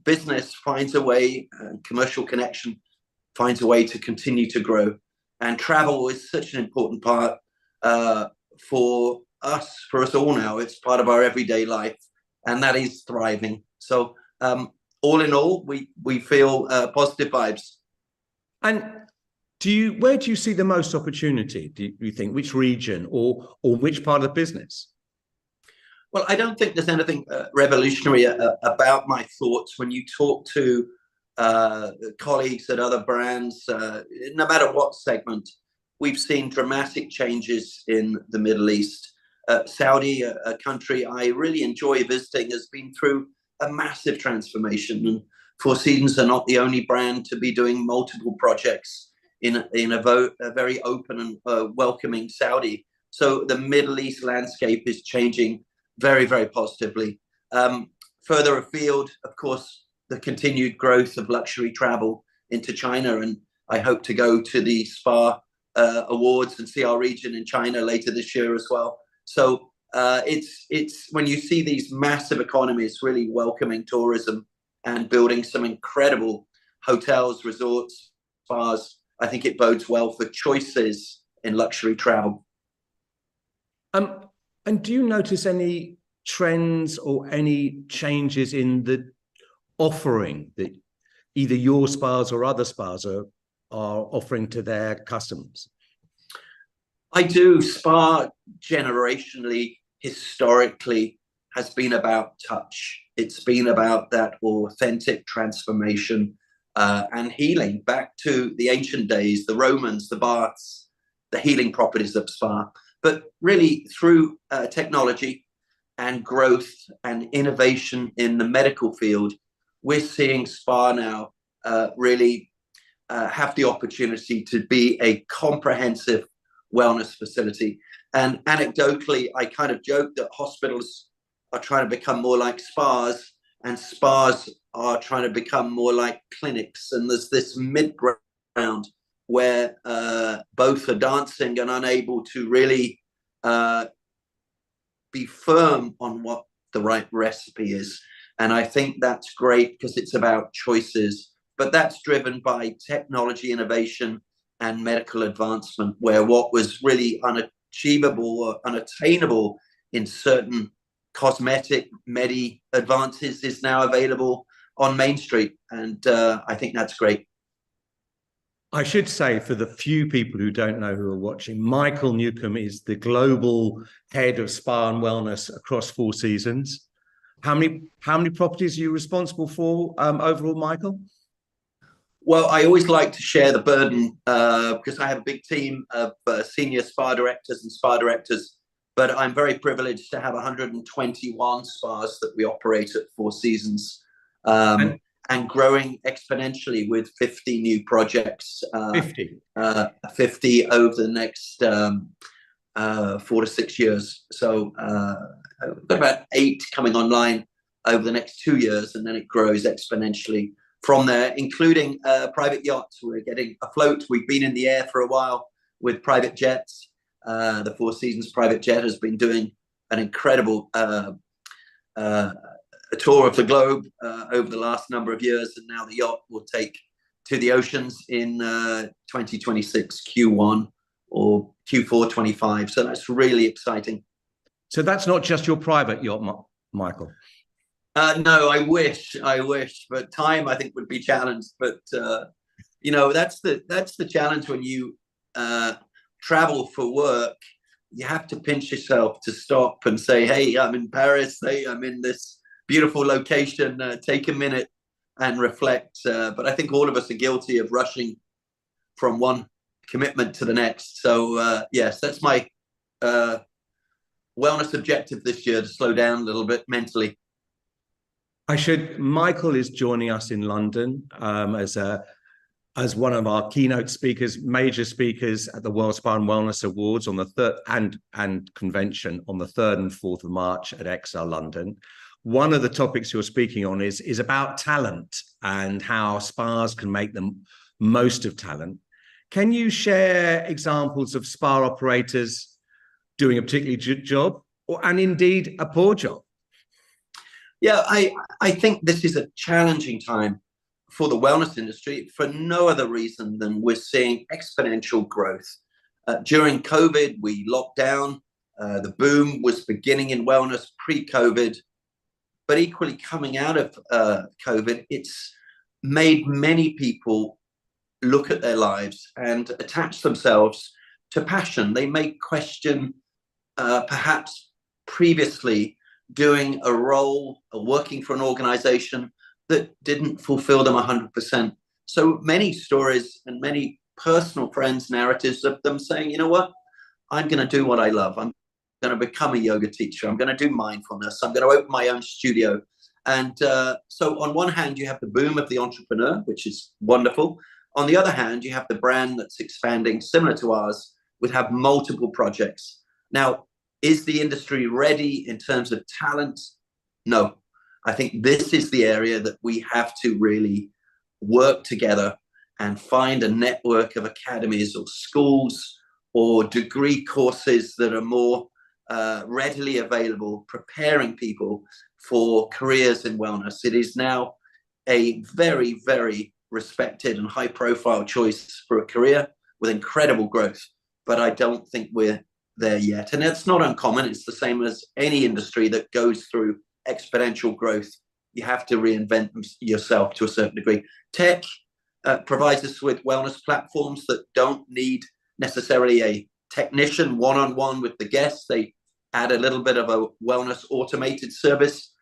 business finds a way, commercial connection finds a way to continue to grow. And travel is such an important part for us all now. It's part of our everyday life, and that is thriving. So all in all, we feel positive vibes. And where do you see the most opportunity? Do you think which region or which part of the business? Well, I don't think there's anything revolutionary about my thoughts. When you talk to colleagues at other brands, no matter what segment, we've seen dramatic changes in the Middle East. Saudi, a country I really enjoy visiting, has been through a massive transformation. And Four Seasons are not the only brand to be doing multiple projects in a very open and welcoming Saudi. So the Middle East landscape is changing very, very positively. Further afield, of course, the continued growth of luxury travel into China. And I hope to go to the Spa Awards and see our region in China later this year as well. So it's when you see these massive economies really welcoming tourism and building some incredible hotels, resorts, spas, I think it bodes well for choices in luxury travel. And do you notice any trends or any changes in the offering that either your spas or other spas are offering to their customers? I do. Spa generationally, historically, has been about touch. It's been about that authentic transformation and healing back to the ancient days, the Romans, the baths, the healing properties of spa. But really, through technology and growth and innovation in the medical field, we're seeing spa now really have the opportunity to be a comprehensive wellness facility. And anecdotally, I kind of joke that hospitals are trying to become more like spas, and spas are trying to become more like clinics. And there's this mid-ground where both are dancing and unable to really be firm on what the right recipe is. And I think that's great because it's about choices, but that's driven by technology innovation and medical advancement, where what was really unachievable or unattainable in certain cosmetic advances is now available on Main Street. And I think that's great. I should say, for the few people who don't know who are watching, Michael Newcombe is the global head of spa and wellness across Four Seasons. How many properties are you responsible for overall, Michael? Well, I always like to share the burden because I have a big team of senior spa directors and spa directors, but I'm very privileged to have 121 spas that we operate at Four Seasons. And growing exponentially with 50 new projects. 50 over the next 4 to 6 years. So we've got about 8 coming online over the next 2 years, and then it grows exponentially from there, including private yachts. We're getting afloat. We've been in the air for a while with private jets. The Four Seasons private jet has been doing an incredible a tour of the globe over the last number of years, and now the yacht will take to the oceans in 2026 Q1 or Q4 25. So that's really exciting. So that's not just your private yacht, Michael? No, I wish, but time I think would be challenged. But you know, that's the challenge when you travel for work. You have to pinch yourself to stop and say, "Hey, I'm in Paris. Hey, I'm in this beautiful location, take a minute and reflect." But I think all of us are guilty of rushing from one commitment to the next. So yes, that's my wellness objective this year, to slow down a little bit mentally. Michael is joining us in London as one of our keynote speakers, major speakers at the World Spa and Wellness Awards on the 3rd and convention on the 3rd and 4th of March at XR London. One of the topics you're speaking on is about talent and how spas can make the most of talent. Can you share examples of spa operators doing a particularly good job and indeed a poor job? Yeah, I think this is a challenging time for the wellness industry for no other reason than we're seeing exponential growth. During COVID, we locked down. The boom was beginning in wellness pre-COVID, but equally coming out of COVID, it's made many people look at their lives and attach themselves to passion. They may question perhaps previously doing a role or working for an organization that didn't fulfill them 100%. So many stories and many personal friends' narratives of them saying, you know what, I'm going to do what I love. I'm going to become a yoga teacher. I'm going to do mindfulness. I'm going to open my own studio. And so on one hand, you have the boom of the entrepreneur, which is wonderful. On the other hand, you have the brand that's expanding, similar to ours, would have multiple projects. Now, is the industry ready in terms of talent? No. I think this is the area that we have to really work together and find a network of academies or schools or degree courses that are more readily available, preparing people for careers in wellness. It is now a very, very respected and high-profile choice for a career with incredible growth. But I don't think we're there yet. And that's not uncommon. It's the same as any industry that goes through exponential growth. You have to reinvent yourself to a certain degree. Tech provides us with wellness platforms that don't need necessarily a technician one-on-one with the guests. They add a little bit of a wellness automated service.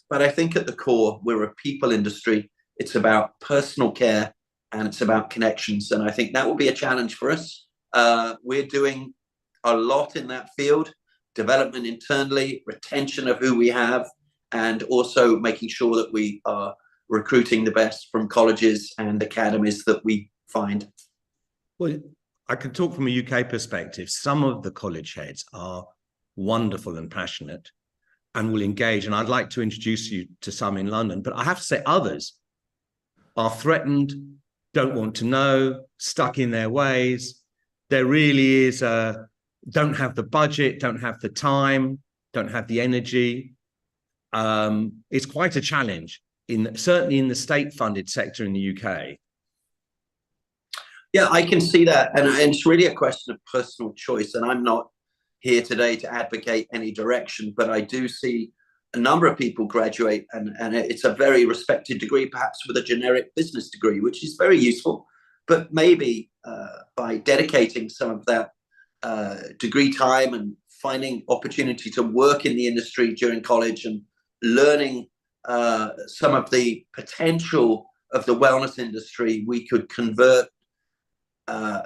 But I think at the core, we're a people industry. It's about personal care and it's about connections. And I think that will be a challenge for us. We're doing a lot in that field, development internally, retention of who we have, and also making sure that we are recruiting the best from colleges and academies that we find. Well, I can talk from a UK perspective. Some of the college heads are wonderful and passionate and will engage. And I'd like to introduce you to some in London, but I have to say others are threatened, don't want to know, stuck in their ways. There really is don't have the budget, don't have the time, don't have the energy. It's quite a challenge, certainly in the state-funded sector in the UK. Yeah, I can see that. And it's really a question of personal choice. And I'm not here today to advocate any direction, but I do see a number of people graduate and it's a very respected degree, perhaps with a generic business degree, which is very useful. But maybe by dedicating some of that degree time and finding opportunity to work in the industry during college and learning some of the potential of the wellness industry, we could convert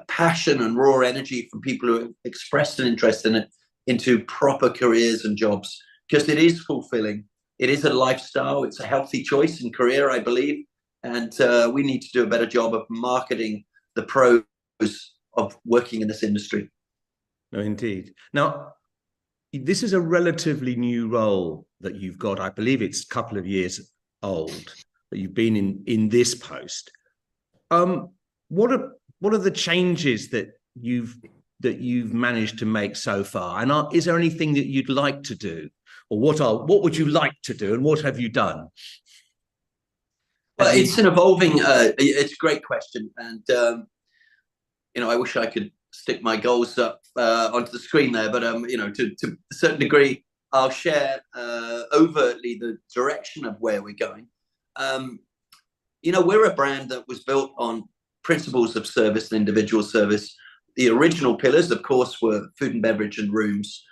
passion and raw energy from people who have expressed an interest in it into proper careers and jobs, because it is fulfilling. It is a lifestyle. It's a healthy choice in career, I believe. And we need to do a better job of marketing the pros of working in this industry. No, indeed. Now, this is a relatively new role that you've got. I believe it's a couple of years old that you've been in this post. What are the changes that you've managed to make so far? And is there anything that you'd like to do, or what would you like to do, and what have you done? Well, it's an evolving. It's a great question, and I wish I could stick my goals up onto the screen there, but to a certain degree, I'll share overtly the direction of where we're going. We're a brand that was built on principles of service and individual service. The original pillars, of course, were food and beverage and rooms.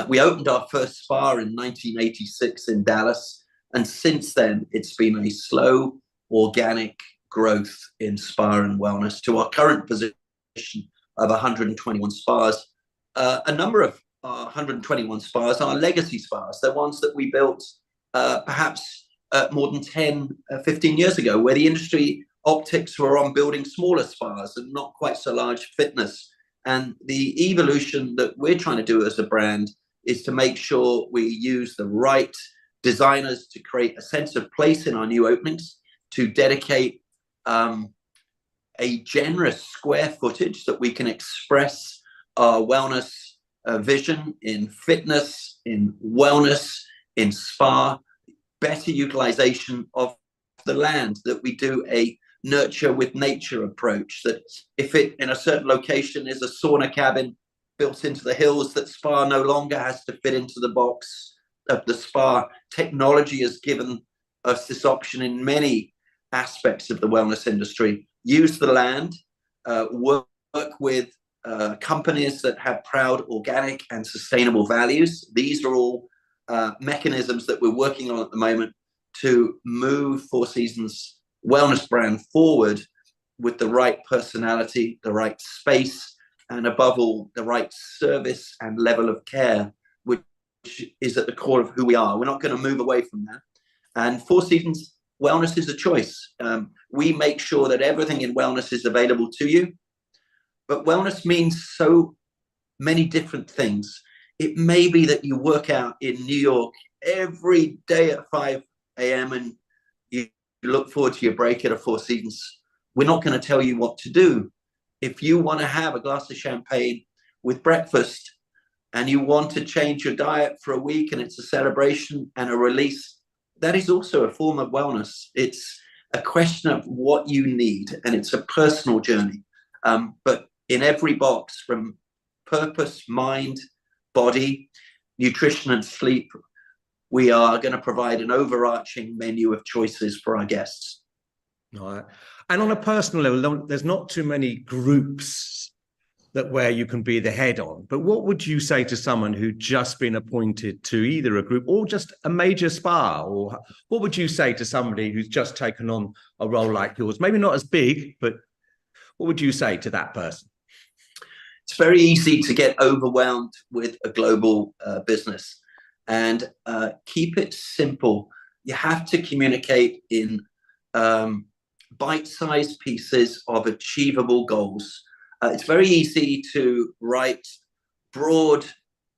We opened our first spa in 1986 in Dallas, and since then, it's been a slow, organic growth in spa and wellness to our current position of 121 spas. A number of 121 spas are legacy spas. They're ones that we built perhaps more than 10, 15 years ago, where the industry optics were on building smaller spas and not quite so large fitness. And the evolution that we're trying to do as a brand is to make sure we use the right designers to create a sense of place in our new openings, to dedicate a generous square footage that we can express our wellness vision in fitness, in wellness, in spa, better utilization of the land, that we do a nurture with nature approach, that if it in a certain location is a sauna cabin built into the hills, that spa no longer has to fit into the box of the spa. Technology has given us this option in many aspects of the wellness industry. Use the land, work with companies that have proud organic and sustainable values. These are all mechanisms that we're working on at the moment to move Four Seasons wellness brand forward with the right personality, the right space, and above all, the right service and level of care, which is at the core of who we are. We're not going to move away from that. And Four Seasons wellness is a choice. We make sure that everything in wellness is available to you. But wellness means so many different things. It may be that you work out in New York every day at 5 a.m. and you look forward to your break at a Four Seasons. We're not going to tell you what to do. If you want to have a glass of champagne with breakfast and you want to change your diet for a week and it's a celebration and a release, that is also a form of wellness. It's a question of what you need, and it's a personal journey. But in every box, from purpose, mind, body, nutrition, and sleep, we are going to provide an overarching menu of choices for our guests. All right. And on a personal level, there's not too many groups where you can be the head on. But what would you say to someone who'd just been appointed to either a group or just a major spa? Or what would you say to somebody who's just taken on a role like yours? Maybe not as big, but what would you say to that person? It's very easy to get overwhelmed with a global business, and keep it simple. You have to communicate in bite-sized pieces of achievable goals. It's very easy to write broad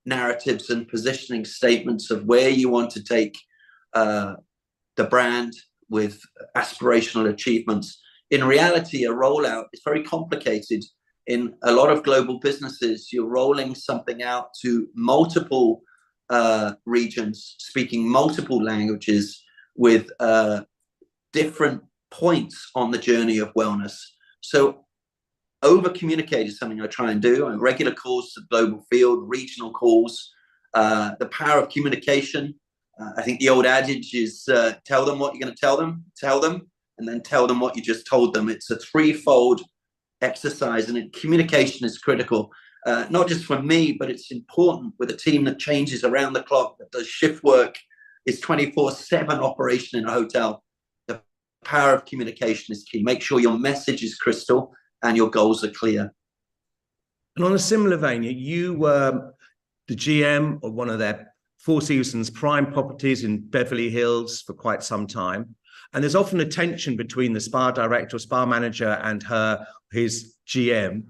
narratives and positioning statements of where you want to take the brand with aspirational achievements. In reality, a rollout is very complicated. In a lot of global businesses, you're rolling something out to multiple regions, speaking multiple languages with different points on the journey of wellness. So over-communicate is something I try and do. On regular calls to the global field, regional calls, the power of communication. I think the old adage is tell them what you're going to tell them, and then tell them what you just told them. It's a threefold exercise, and communication is critical. Not just for me, but it's important with a team that changes around the clock, that does shift work, is 24/7 operation in a hotel. The power of communication is key. Make sure your message is crystal and your goals are clear. And on a similar vein, you were the GM of one of their Four Seasons prime properties in Beverly Hills for quite some time. And there's often a tension between the spa director or spa manager and his GM.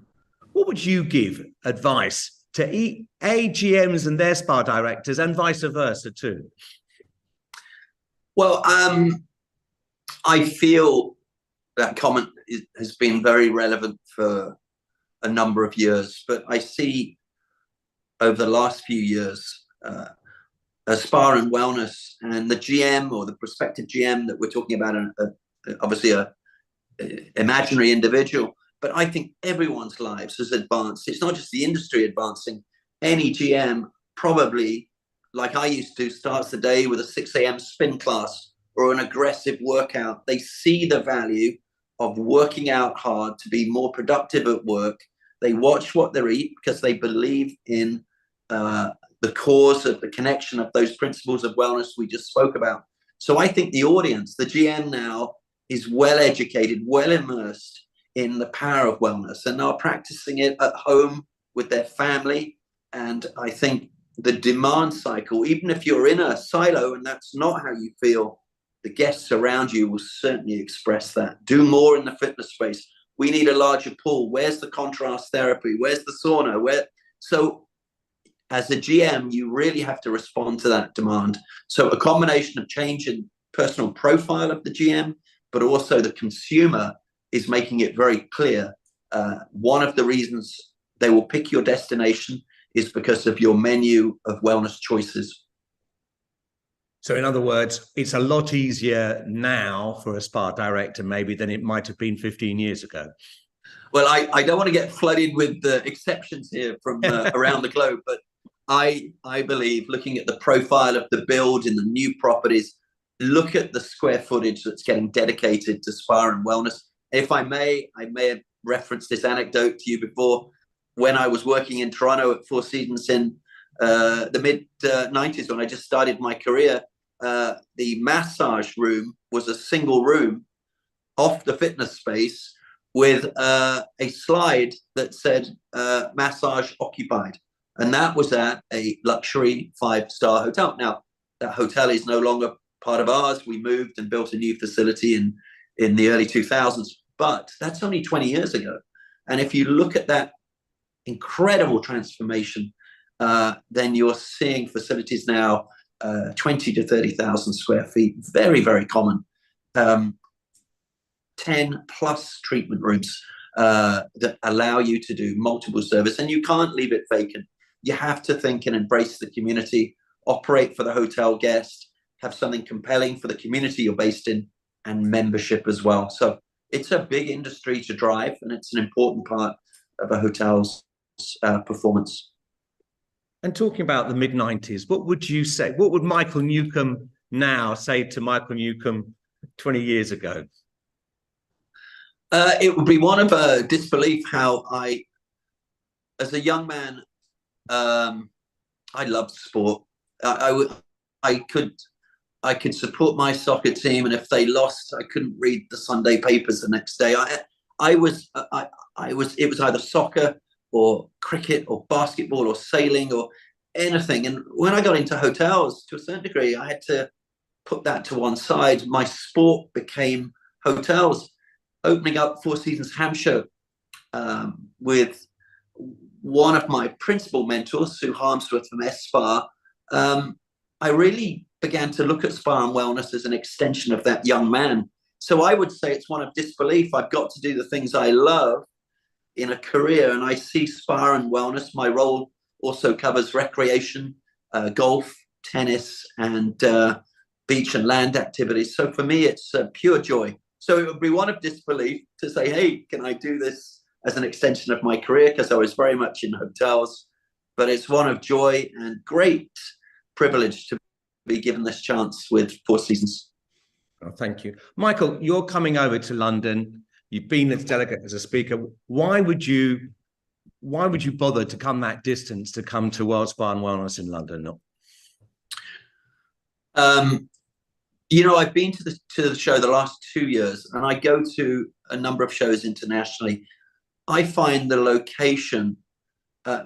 What would you give advice to GMs and their spa directors, and vice versa too? Well, I feel that comment has been very relevant for a number of years, but I see over the last few years a spa and wellness, and the GM or the prospective GM that we're talking about, obviously a imaginary individual, but I think everyone's lives has advanced. It's not just the industry advancing. Any GM probably, like I used to, starts the day with a 6 a.m. spin class or an aggressive workout. They see the value of working out hard to be more productive at work. They watch what they eat because they believe in the cause of the connection of those principles of wellness we just spoke about. So I think the audience, the GM now, is well educated, well immersed in the power of wellness, and are practicing it at home with their family. And I think the demand cycle, even if you're in a silo and that's not how you feel, the guests around you will certainly express that. Do more in the fitness space. We need a larger pool. Where's the contrast therapy? Where's the sauna? So as a GM, you really have to respond to that demand. So a combination of change in personal profile of the GM, but also the consumer is making it very clear. One of the reasons they will pick your destination is because of your menu of wellness choices. So in other words, it's a lot easier now for a spa director maybe than it might have been 15 years ago. Well, I don't want to get flooded with the exceptions here from around the globe, but I believe, looking at the profile of the build in the new properties, look at the square footage that's getting dedicated to spa and wellness. If I may have referenced this anecdote to you before. When I was working in Toronto at Four Seasons in the mid-90s, when I just started my career, the massage room was a single room off the fitness space with a slide that said massage occupied. And that was at a luxury 5-star hotel. Now, that hotel is no longer part of ours. We moved and built a new facility in the early 2000s, but that's only 20 years ago. And if you look at that incredible transformation, then you're seeing facilities now 20 to 30,000 square feet, very, very common. 10 plus treatment rooms that allow you to do multiple service, and you can't leave it vacant. You have to think and embrace the community, operate for the hotel guest, have something compelling for the community you're based in, and membership as well. So it's a big industry to drive, and it's an important part of a hotel's performance. And talking about the mid-90s, what would you say? What would Michael Newcombe now say to Michael Newcombe 20 years ago? It would be one of disbelief how as a young man, I loved sport. I could support my soccer team, and if they lost, I couldn't read the Sunday papers the next day. It was either soccer or cricket or basketball or sailing or anything. And when I got into hotels, to a certain degree, I had to put that to one side. My sport became hotels. Opening up Four Seasons Hampshire with one of my principal mentors, Sue Harmsworth from S-Spa, I really began to look at spa and wellness as an extension of that young man. So I would say it's one of disbelief. I've got to do the things I love in a career, and I see spa and wellness. My role also covers recreation, golf, tennis, and beach and land activities. So for me, it's pure joy. So it would be one of disbelief to say, hey, can I do this as an extension of my career? Because I was very much in hotels, but it's one of joy and great privilege to be given this chance with Four Seasons. Oh, thank you. Michael, you're coming over to London. You've been as delegate as a speaker. Why would you bother to come that distance to come to World Spa and Wellness in London? I've been to the show the last 2 years, and I go to a number of shows internationally. I find the location,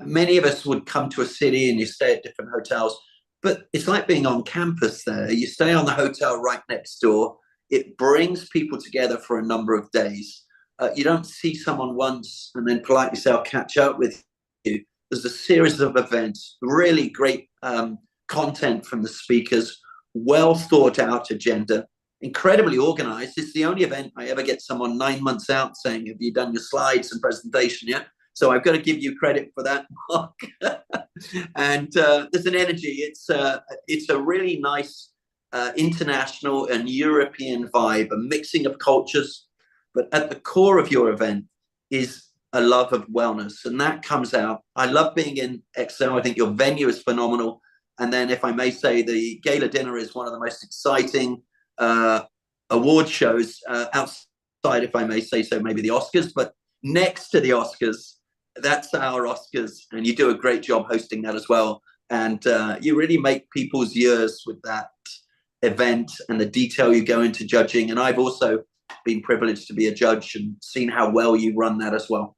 many of us would come to a city and you stay at different hotels, but it's like being on campus there. You stay on the hotel right next door. It brings people together for a number of days. You don't see someone once and then politely say, I'll catch up with you. There's a series of events, really great content from the speakers, well thought out agenda, incredibly organized. It's the only event I ever get someone 9 months out saying, have you done your slides and presentation yet? So I've got to give you credit for that, Mark. And there's an energy. It's a really nice international and European vibe, a mixing of cultures. But at the core of your event is a love of wellness, and that comes out. I love being in Excel. I think your venue is phenomenal. And then, if I may say, the gala dinner is one of the most exciting award shows outside, if I may say so, maybe the Oscars. But next to the Oscars, that's our Oscars, and you do a great job hosting that as well. And you really make people's years with that event and the detail you go into judging. And I've also been privileged to be a judge and seen how well you run that as well.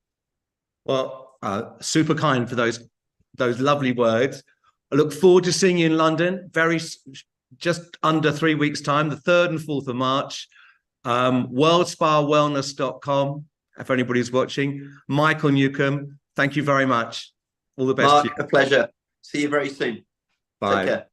Well, super kind for those lovely words. I look forward to seeing you in London, just under 3 weeks' time, the 3rd and 4th of March. WorldSpaWellness.com, if anybody's watching. Michael Newcombe, thank you very much. All the best. Mark, a pleasure. See you very soon. Bye. Take care.